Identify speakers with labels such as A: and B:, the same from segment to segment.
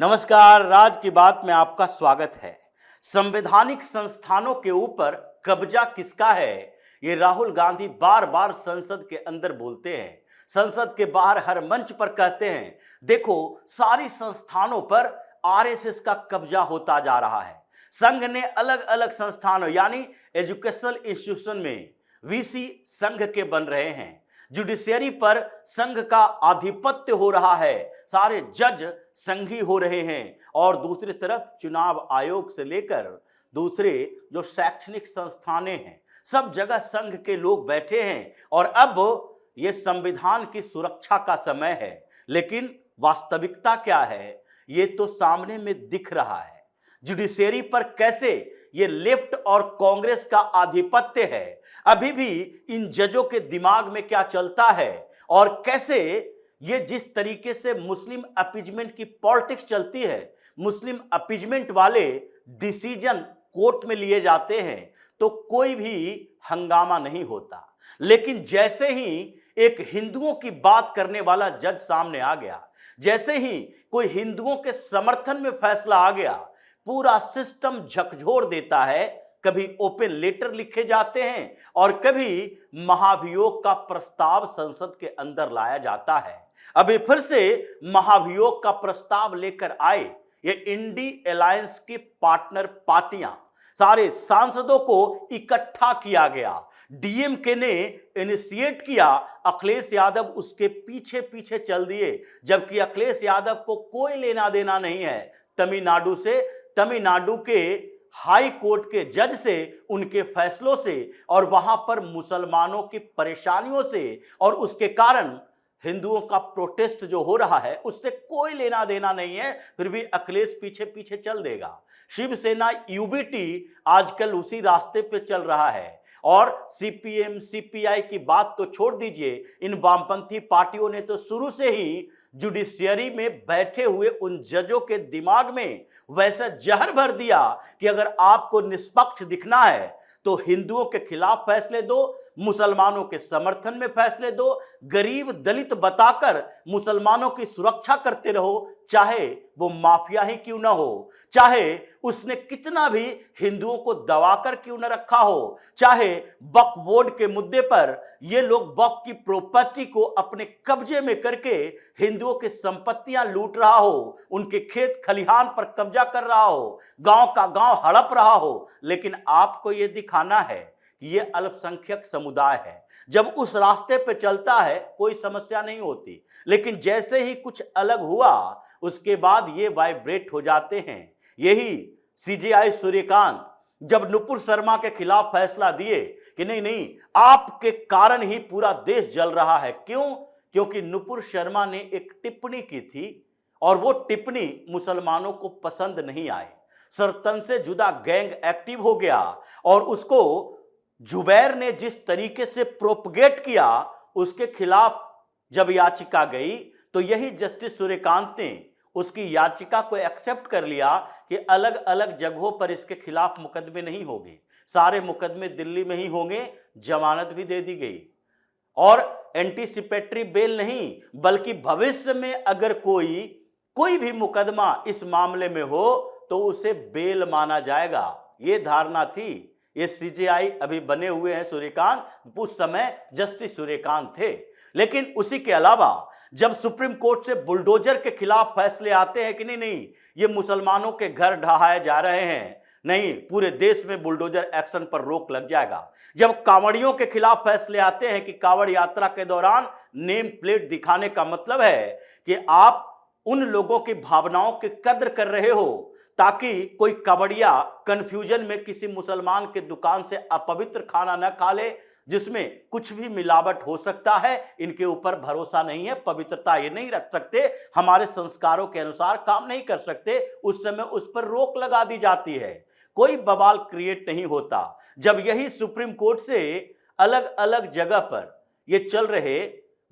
A: नमस्कार, राज की बात में आपका स्वागत है। संवैधानिक संस्थानों के ऊपर कब्जा किसका है, ये राहुल गांधी बार बार संसद के अंदर बोलते हैं, संसद के बाहर हर मंच पर कहते हैं। देखो, सारी संस्थानों पर आरएसएस का कब्जा होता जा रहा है। संघ ने अलग अलग संस्थानों यानी एजुकेशनल इंस्टीट्यूशन में वीसी संघ के बन रहे हैं। जुडिशियरी पर संघ का आधिपत्य हो रहा है, सारे जज संघी हो रहे हैं। और दूसरी तरफ चुनाव आयोग से लेकर दूसरे जो शैक्षणिक संस्थानें हैं, सब जगह संघ के लोग बैठे हैं। और अब ये संविधान की सुरक्षा का समय है, लेकिन वास्तविकता क्या है ये तो सामने में दिख रहा है। जुडिशियरी पर कैसे ये लेफ्ट और कांग्रेस का आधिपत्य है, अभी भी इन जजों के दिमाग में क्या चलता है, और कैसे ये जिस तरीके से मुस्लिम अपीजमेंट की पॉलिटिक्स चलती है, मुस्लिम अपीजमेंट वाले डिसीजन कोर्ट में लिए जाते हैं तो कोई भी हंगामा नहीं होता। लेकिन जैसे ही एक हिंदुओं की बात करने वाला जज सामने आ गया, जैसे ही कोई हिंदुओं के समर्थन में फैसला आ गया, पूरा सिस्टम झकझोर देता है। कभी ओपन लेटर लिखे जाते हैं और कभी महाभियोग का प्रस्ताव संसद के अंदर लाया जाता है। अभी फिर से महाभियोग का प्रस्ताव लेकर आए ये इंडी अलायंस की पार्टनर पार्टियां, सारे सांसदों को इकट्ठा किया गया। डीएमके ने इनिशिएट किया, अखिलेश यादव उसके पीछे पीछे चल दिए, जबकि अखिलेश यादव को कोई लेना देना नहीं है तमिलनाडु से, तमिलनाडु के हाई कोर्ट के जज से, उनके फैसलों से, और वहां पर मुसलमानों की परेशानियों से, और उसके कारण हिंदुओं का प्रोटेस्ट जो हो रहा है उससे कोई लेना देना नहीं है। फिर भी अखिलेश पीछे पीछे चल देगा। शिवसेना यूबीटी आजकल उसी रास्ते पे चल रहा है। और सीपीएम सीपीआई की बात तो छोड़ दीजिए, इन वामपंथी पार्टियों ने तो शुरू से ही जुडिशियरी में बैठे हुए उन जजों के दिमाग में वैसा जहर भर दिया कि अगर आपको निष्पक्ष दिखना है तो हिंदुओं के खिलाफ फैसले दो, मुसलमानों के समर्थन में फैसले दो, गरीब दलित बताकर मुसलमानों की सुरक्षा करते रहो, चाहे वो माफिया ही क्यों ना हो, चाहे उसने कितना भी हिंदुओं को दबाकर क्यों न रखा हो, चाहे वक्फ बोर्ड के मुद्दे पर ये लोग वक्फ की प्रॉपर्टी को अपने कब्जे में करके हिंदुओं की संपत्तियां लूट रहा हो, उनके खेत खलिहान पर कब्जा कर रहा हो, गांव का गांव हड़प रहा हो, लेकिन आपको ये दिखाना है कि ये अल्पसंख्यक समुदाय है। जब उस रास्ते पे चलता है कोई समस्या नहीं होती, लेकिन जैसे ही कुछ अलग हुआ उसके बाद ये वाइब्रेट हो जाते हैं। यही सीजेआई सूर्यकांत जब नुपुर शर्मा के खिलाफ फैसला दिए कि नहीं नहीं, आपके कारण ही पूरा देश जल रहा है। क्यों? क्योंकि नुपुर शर्मा ने एक टिप्पणी की थी और वो टिप्पणी मुसलमानों को पसंद नहीं आई। सरतन से जुदा गैंग एक्टिव हो गया और उसको जुबैर ने जिस तरीके से प्रोपगेट किया, उसके खिलाफ जब याचिका गई तो यही जस्टिस सूर्यकांत ने उसकी याचिका को एक्सेप्ट कर लिया कि अलग अलग जगहों पर इसके खिलाफ मुकदमे नहीं होंगे, सारे मुकदमे दिल्ली में ही होंगे। जमानत भी दे दी गई और एंटीसिपेटरी बेल नहीं, बल्कि भविष्य में अगर कोई भी मुकदमा इस मामले में हो तो उसे बेल माना जाएगा। ये धारणा थी। ये सीजेआई अभी बने हुए हैं सूर्यकांत, उस समय जस्टिस सूर्यकांत थे। लेकिन उसी के अलावा जब सुप्रीम कोर्ट से बुलडोजर के खिलाफ फैसले आते हैं कि नहीं नहीं, ये मुसलमानों के घर ढहाए जा रहे हैं, नहीं, पूरे देश में बुलडोजर एक्शन पर रोक लग जाएगा। जब कांवड़ियों के खिलाफ फैसले आते हैं कि कांवड़ यात्रा के दौरान नेम प्लेट दिखाने का मतलब है कि आप उन लोगों की भावनाओं की कद्र कर रहे हो, ताकि कोई कांवड़िया कंफ्यूजन में किसी मुसलमान के दुकान से अपवित्र खाना न खा ले जिसमें कुछ भी मिलावट हो सकता है। इनके ऊपर भरोसा नहीं है, पवित्रता ये नहीं रख सकते, हमारे संस्कारों के अनुसार काम नहीं कर सकते, उस समय उस पर रोक लगा दी जाती है। कोई बवाल क्रिएट नहीं होता। जब यही सुप्रीम कोर्ट से अलग अलग जगह पर ये चल रहे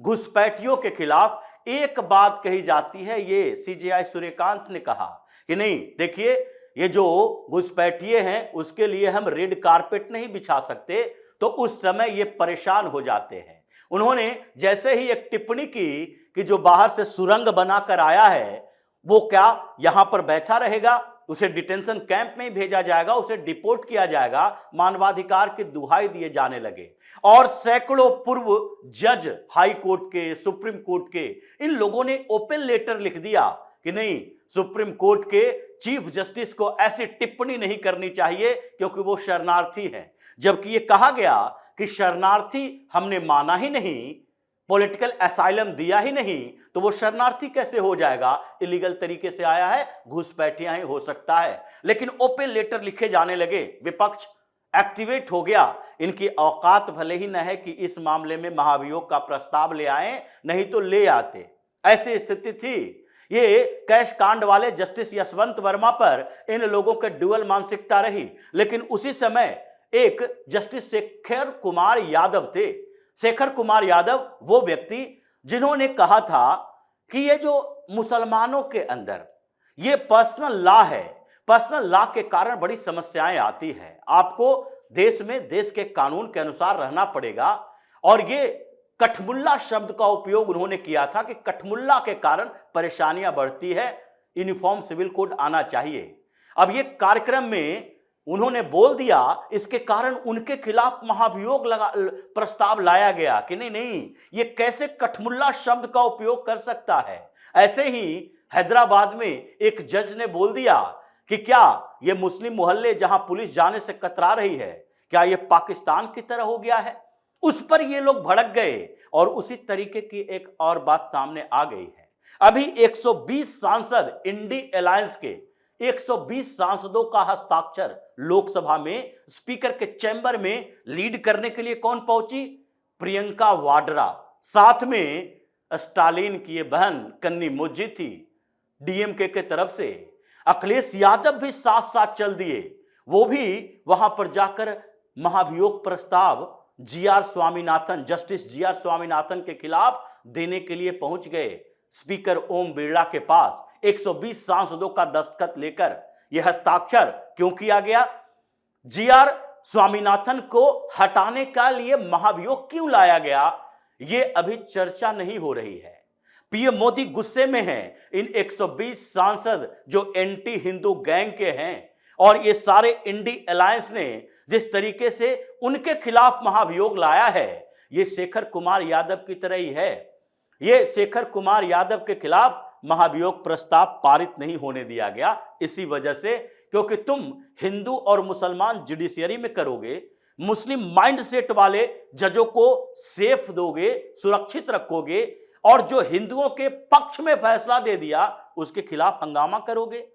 A: घुसपैठियों के खिलाफ एक बात कही जाती है, ये सीजेआई सूर्यकांत ने कहा कि नहीं देखिए, ये जो घुसपैठिए हैं उसके लिए हम रेड कारपेट नहीं बिछा सकते, तो उस समय ये परेशान हो जाते हैं। उन्होंने जैसे ही एक टिप्पणी की कि जो बाहर से सुरंग बनाकर आया है वो क्या यहां पर बैठा रहेगा? उसे डिटेंशन कैंप में ही भेजा जाएगा, उसे डिपोर्ट किया जाएगा। मानवाधिकार की दुहाई दिए जाने लगे और सैकड़ों पूर्व जज हाई कोर्ट के, सुप्रीम कोर्ट के, इन लोगों ने ओपन लेटर लिख दिया कि नहीं, सुप्रीम कोर्ट के चीफ जस्टिस को ऐसी टिप्पणी नहीं करनी चाहिए क्योंकि वो शरणार्थी हैं। जबकि ये कहा गया कि शरणार्थी हमने माना ही नहीं, पॉलिटिकल असाइलम दिया ही नहीं, तो वो शरणार्थी कैसे हो जाएगा? इलीगल तरीके से आया है, घुसपैठिया ही हो सकता है। लेकिन ओपन लेटर लिखे जाने लगे, विपक्ष एक्टिवेट हो गया। इनकी औकात भले ही न है कि इस मामले में महाभियोग का प्रस्ताव ले आए, नहीं तो ले आते। ऐसी स्थिति थी। ये कैश कांड वाले जस्टिस यशवंत वर्मा पर इन लोगों के डुअल मानसिकता रही। लेकिन उसी समय एक जस्टिस शेखर कुमार यादव थे। शेखर कुमार यादव वो व्यक्ति जिन्होंने कहा था कि ये जो मुसलमानों के अंदर ये पर्सनल लॉ है, पर्सनल लॉ के कारण बड़ी समस्याएं आती हैं। आपको देश में देश के कानून के अनुसार रहना पड़ेगा। और ये कठमुल्ला शब्द का उपयोग उन्होंने किया था कि कठमुल्ला के कारण परेशानियां बढ़ती है, यूनिफॉर्म सिविल कोड आना चाहिए। अब ये कार्यक्रम में उन्होंने बोल दिया, इसके कारण उनके खिलाफ महाभियोग प्रस्ताव लाया गया कि नहीं नहीं, ये कैसे कठमुल्ला शब्द का उपयोग कर सकता है। ऐसे ही हैदराबाद में एक जज ने बोल दिया कि क्या ये मुस्लिम मोहल्ले जहां पुलिस जाने से कतरा रही है, क्या ये पाकिस्तान की तरह हो गया है? उस पर ये लोग भड़क गए और उसी तरीके की एक और बात सामने आ गई है। अभी 120 सांसद, इंडी अलायंस के 120 सांसदों का हस्ताक्षर लोकसभा में स्पीकर के चैंबर में लीड करने के लिए कौन पहुंची? प्रियंका वाड्रा। साथ में स्टालिन की ये बहन कन्नी मुज्जी थी डीएमके के तरफ से। अखिलेश यादव भी साथ साथ चल दिए, वो भी वहां पर जाकर महाभियोग प्रस्ताव GR Swaminathan, justice GR Swaminathan के खिलाफ देने के लिए पहुंच गए स्पीकर ओम बिरला के पास। 120 सांसदों का दस्तखत लेकर यह हस्ताक्षर क्यों किया गया? जीआर स्वामीनाथन को हटाने का लिए महाभियोग क्यों लाया गया? यह अभी चर्चा नहीं हो रही है। पीएम मोदी गुस्से में हैं। इन 120 सांसद जो एंटी हिंदू गैंग के हैं और ये सारे इंडी अलायंस ने जिस तरीके से उनके खिलाफ महाभियोग लाया है, ये शेखर कुमार यादव की तरह ही है। ये शेखर कुमार यादव के खिलाफ महाभियोग प्रस्ताव पारित नहीं होने दिया गया इसी वजह से, क्योंकि तुम हिंदू और मुसलमान जुडिशियरी में करोगे, मुस्लिम माइंडसेट वाले जजों को सेफ दोगे, सुरक्षित रखोगे, और जो हिंदुओं के पक्ष में फैसला दे दिया उसके खिलाफ हंगामा करोगे।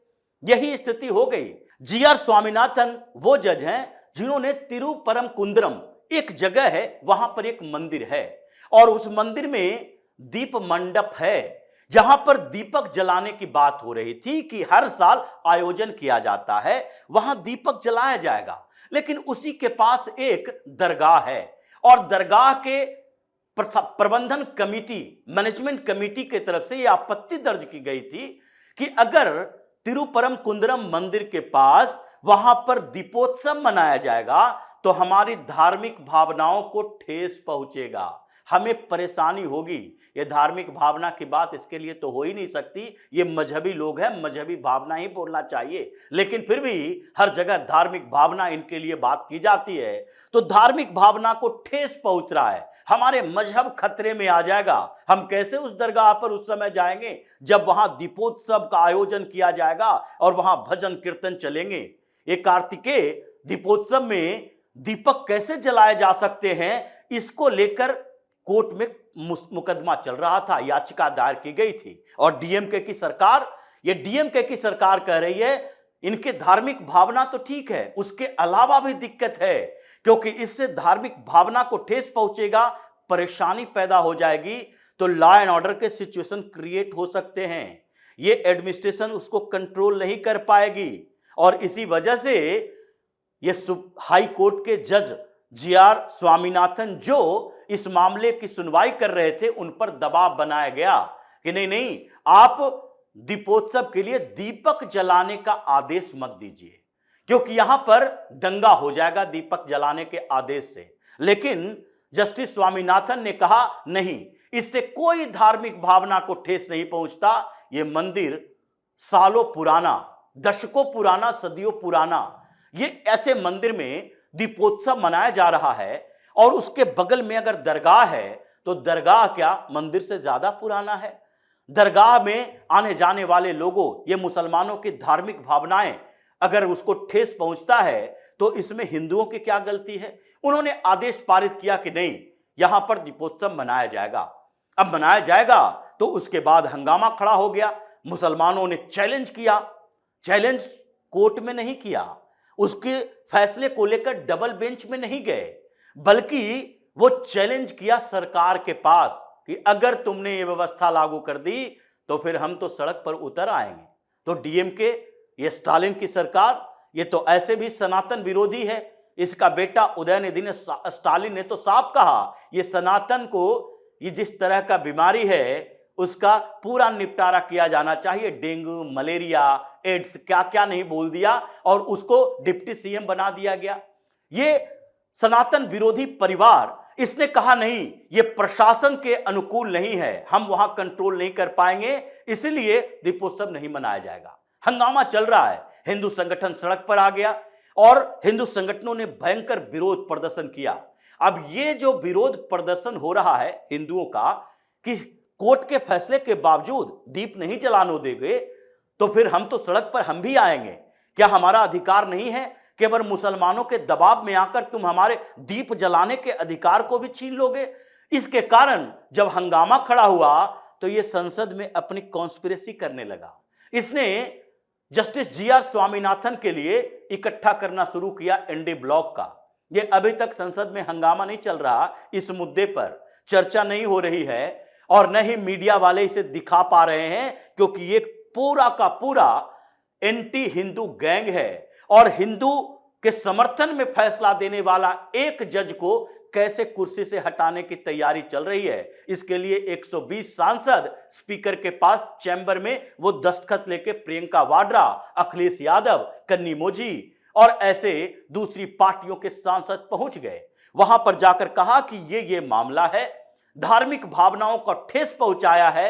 A: यही स्थिति हो गई। जीआर स्वामीनाथन वो जज हैं जिन्होंने तिरुपरमकुंद्रम, एक जगह है वहां पर एक मंदिर है और उस मंदिर में दीप मंडप है जहां पर दीपक जलाने की बात हो रही थी कि हर साल आयोजन किया जाता है, वहां दीपक जलाया जाएगा। लेकिन उसी के पास एक दरगाह है और दरगाह के प्रबंधन कमेटी, मैनेजमेंट कमेटी की तरफ से यह आपत्ति दर्ज की गई थी कि अगर तिरुपरमकुंद्रम मंदिर के पास वहां पर दीपोत्सव मनाया जाएगा तो हमारी धार्मिक भावनाओं को ठेस पहुंचेगा, हमें परेशानी होगी। ये धार्मिक भावना की बात इसके लिए तो हो ही नहीं सकती, ये मजहबी लोग हैं, मजहबी भावना ही बोलना चाहिए। लेकिन फिर भी हर जगह धार्मिक भावना इनके लिए बात की जाती है, तो धार्मिक भावना को ठेस पहुंच रहा है, हमारे मजहब खतरे में आ जाएगा। हम कैसे उस दरगाह पर उस समय जाएंगे जब वहां दीपोत्सव का आयोजन किया जाएगा और वहां भजन कीर्तन चलेंगे। ये कार्तिकेय दीपोत्सव में दीपक कैसे जलाए जा सकते हैं, इसको लेकर कोर्ट में मुकदमा चल रहा था, याचिका दायर की गई थी। और डीएमके की सरकार, ये डीएमके की सरकार कह रही है इनके धार्मिक भावना तो ठीक है, उसके अलावा भी दिक्कत है, क्योंकि इससे धार्मिक भावना को ठेस पहुंचेगा, परेशानी पैदा हो जाएगी, तो लॉ एंड ऑर्डर के सिचुएशन क्रिएट हो सकते हैं। ये एडमिनिस्ट्रेशन उसको कंट्रोल नहीं कर पाएगी और इसी वजह से ये हाई कोर्ट के जज जीआर स्वामीनाथन जो इस मामले की सुनवाई कर रहे थे, उन पर दबाव बनाया गया कि नहीं नहीं, आप दीपोत्सव के लिए दीपक जलाने का आदेश मत दीजिए, क्योंकि यहां पर दंगा हो जाएगा दीपक जलाने के आदेश से। लेकिन जस्टिस स्वामीनाथन ने कहा नहीं, इससे कोई धार्मिक भावना को ठेस नहीं पहुंचता, यह मंदिर सालों पुराना, दशकों पुराना, सदियों पुराना ये ऐसे मंदिर में दीपोत्सव मनाया जा रहा है और उसके बगल में अगर दरगाह है तो दरगाह क्या मंदिर से ज्यादा पुराना है? दरगाह में आने जाने वाले लोगों, ये मुसलमानों की धार्मिक भावनाएं अगर उसको ठेस पहुंचता है तो इसमें हिंदुओं की क्या गलती है? उन्होंने आदेश पारित किया कि नहीं, यहां पर दीपोत्सव मनाया जाएगा। अब मनाया जाएगा तो उसके बाद हंगामा खड़ा हो गया। मुसलमानों ने चैलेंज किया। चैलेंज कोर्ट में नहीं किया, उसके फैसले को लेकर डबल बेंच में नहीं गए, बल्कि वो चैलेंज किया सरकार के पास कि अगर तुमने ये व्यवस्था लागू कर दी तो फिर हम तो सड़क पर उतर आएंगे। तो डीएमके, ये स्टालिन की सरकार, ये तो ऐसे भी सनातन विरोधी है। इसका बेटा उदयनिधि स्टालिन ने तो साफ कहा, ये सनातन को, ये जिस तरह का बीमारी है उसका पूरा निपटारा किया जाना चाहिए। डेंगू, मलेरिया, एड्स, क्या क्या नहीं बोल दिया और उसको डिप्टी सीएम बना दिया गया। ये सनातन विरोधी परिवार, इसने कहा नहीं, ये प्रशासन के अनुकूल नहीं है, हम वहां कंट्रोल नहीं कर पाएंगे, इसलिए दीपोत्सव नहीं मनाया जाएगा। हंगामा चल रहा है, हिंदू संगठन सड़क पर आ गया और हिंदू संगठनों ने भयंकर विरोध प्रदर्शन किया। अब ये जो विरोध प्रदर्शन हो रहा है हिंदुओं का कि कोर्ट के फैसले के बावजूद दीप नहीं जलाने देंगे तो फिर हम तो सड़क पर हम भी आएंगे, क्या हमारा अधिकार नहीं है? केवल मुसलमानों के दबाव में आकर तुम हमारे दीप जलाने के अधिकार को भी छीन लोगे। इसके कारण जब हंगामा खड़ा हुआ तो यह संसद में अपनी कॉन्स्पिरेसी करने लगा। इसने जस्टिस जीआर स्वामीनाथन के लिए इकट्ठा करना शुरू किया एनडी ब्लॉक का। यह अभी तक संसद में हंगामा नहीं चल रहा, इस मुद्दे पर चर्चा नहीं हो रही है और न ही मीडिया वाले इसे दिखा पा रहे हैं, क्योंकि ये पूरा का पूरा एंटी हिंदू गैंग है और हिंदू के समर्थन में फैसला देने वाला एक जज को कैसे कुर्सी से हटाने की तैयारी चल रही है। इसके लिए 120 सांसद स्पीकर के पास चैंबर में वो दस्तखत लेके प्रियंका वाड्रा, अखिलेश यादव, कन्नी मोजी और ऐसे दूसरी पार्टियों के सांसद पहुंच गए। वहां पर जाकर कहा कि ये मामला है, धार्मिक भावनाओं को ठेस पहुंचाया है,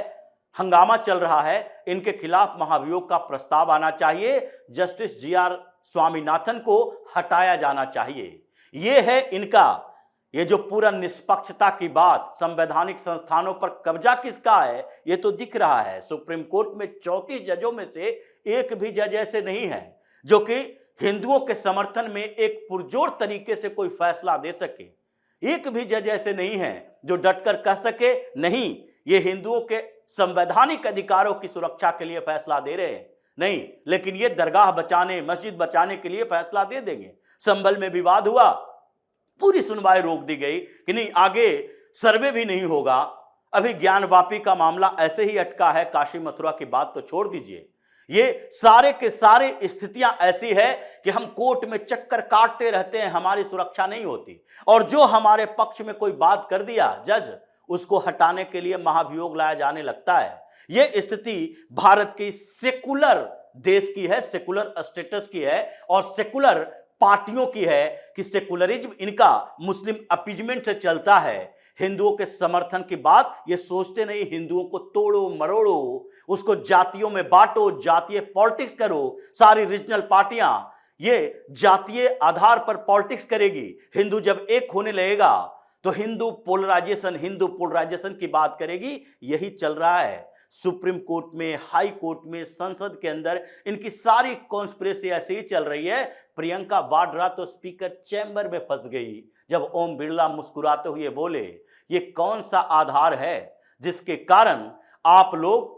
A: हंगामा चल रहा है, इनके खिलाफ महाभियोग का प्रस्ताव आना चाहिए, जस्टिस जीआर स्वामीनाथन को हटाया जाना चाहिए। यह है इनका, ये जो पूरा निष्पक्षता की बात, संवैधानिक संस्थानों पर कब्जा किसका है ये तो दिख रहा है। सुप्रीम कोर्ट में 34 जजों में से एक भी जज ऐसे नहीं है जो कि हिंदुओं के समर्थन में एक पुरजोर तरीके से कोई फैसला दे सके। एक भी जज ऐसे नहीं है जो डटकर कह सके नहीं, ये हिंदुओं के संवैधानिक अधिकारों की सुरक्षा के लिए फैसला दे रहे हैं, नहीं, लेकिन ये दरगाह बचाने, मस्जिद बचाने के लिए फैसला दे देंगे। संभल में विवाद हुआ, पूरी सुनवाई रोक दी गई कि नहीं, आगे सर्वे भी नहीं होगा। अभी ज्ञानवापी का मामला ऐसे ही अटका है, काशी मथुरा की बात तो छोड़ दीजिए। ये सारे के सारे स्थितियां ऐसी है कि हम कोर्ट में चक्कर काटते रहते हैं, हमारी सुरक्षा नहीं होती, और जो हमारे पक्ष में कोई बात कर दिया जज, उसको हटाने के लिए महाभियोग लाया जाने लगता है। यह स्थिति भारत की सेकुलर देश की है, सेकुलर स्टेटस की है और सेकुलर पार्टियों की है कि सेकुलरिज्म इनका मुस्लिम अपीजमेंट से चलता है। हिंदुओं के समर्थन की बात ये सोचते नहीं, हिंदुओं को तोड़ो मरोड़ो, उसको जातियों में बांटो, जातीय पॉलिटिक्स करो। सारी रीजनल पार्टियां ये जातीय आधार पर पॉलिटिक्स करेगी। हिंदू जब एक होने लगेगा तो हिंदू पोलराइजेशन की बात करेगी। यही चल रहा है सुप्रीम कोर्ट में, हाई कोर्ट में, संसद के अंदर इनकी सारी कॉन्स्पिरेसी ऐसे ही चल रही है। प्रियंका वाड्रा तो स्पीकर चैंबर में फंस गई जब ओम बिरला मुस्कुराते हुए बोले, ये कौन सा आधार है जिसके कारण आप लोग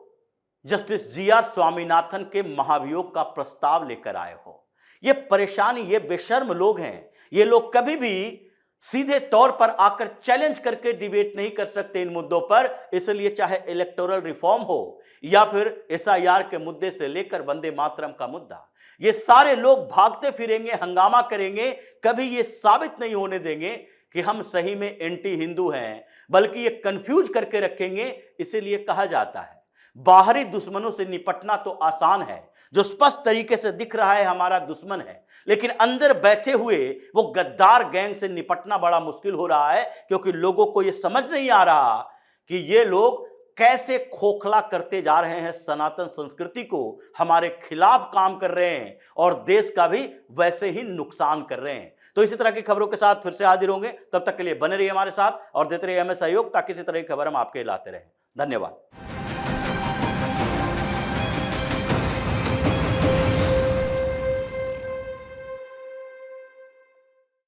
A: जस्टिस जीआर स्वामीनाथन के महाभियोग का प्रस्ताव लेकर आए हो? ये परेशानी, ये बेशर्म लोग हैं। ये लोग कभी भी सीधे तौर पर आकर चैलेंज करके डिबेट नहीं कर सकते इन मुद्दों पर। इसलिए चाहे इलेक्टोरल रिफॉर्म हो या फिर एसआईआर के मुद्दे से लेकर वंदे मातरम का मुद्दा, ये सारे लोग भागते फिरेंगे, हंगामा करेंगे, कभी ये साबित नहीं होने देंगे कि हम सही में एंटी हिंदू हैं, बल्कि ये कंफ्यूज करके रखेंगे। इसीलिए कहा जाता है बाहरी दुश्मनों से निपटना तो आसान है, जो स्पष्ट तरीके से दिख रहा है हमारा दुश्मन है, लेकिन अंदर बैठे हुए वो गद्दार गैंग से निपटना बड़ा मुश्किल हो रहा है, क्योंकि लोगों को ये समझ नहीं आ रहा कि ये लोग कैसे खोखला करते जा रहे हैं, सनातन संस्कृति को हमारे खिलाफ काम कर रहे हैं और देश का भी वैसे ही नुकसान कर रहे हैं। तो इसी तरह की खबरों के साथ फिर से हाजिर होंगे, तब तक के लिए बने रहिए हमारे साथ और देते रहिए हमें सहयोग, ताकि इसी तरह की खबर हम आपके लाते रहें। धन्यवाद।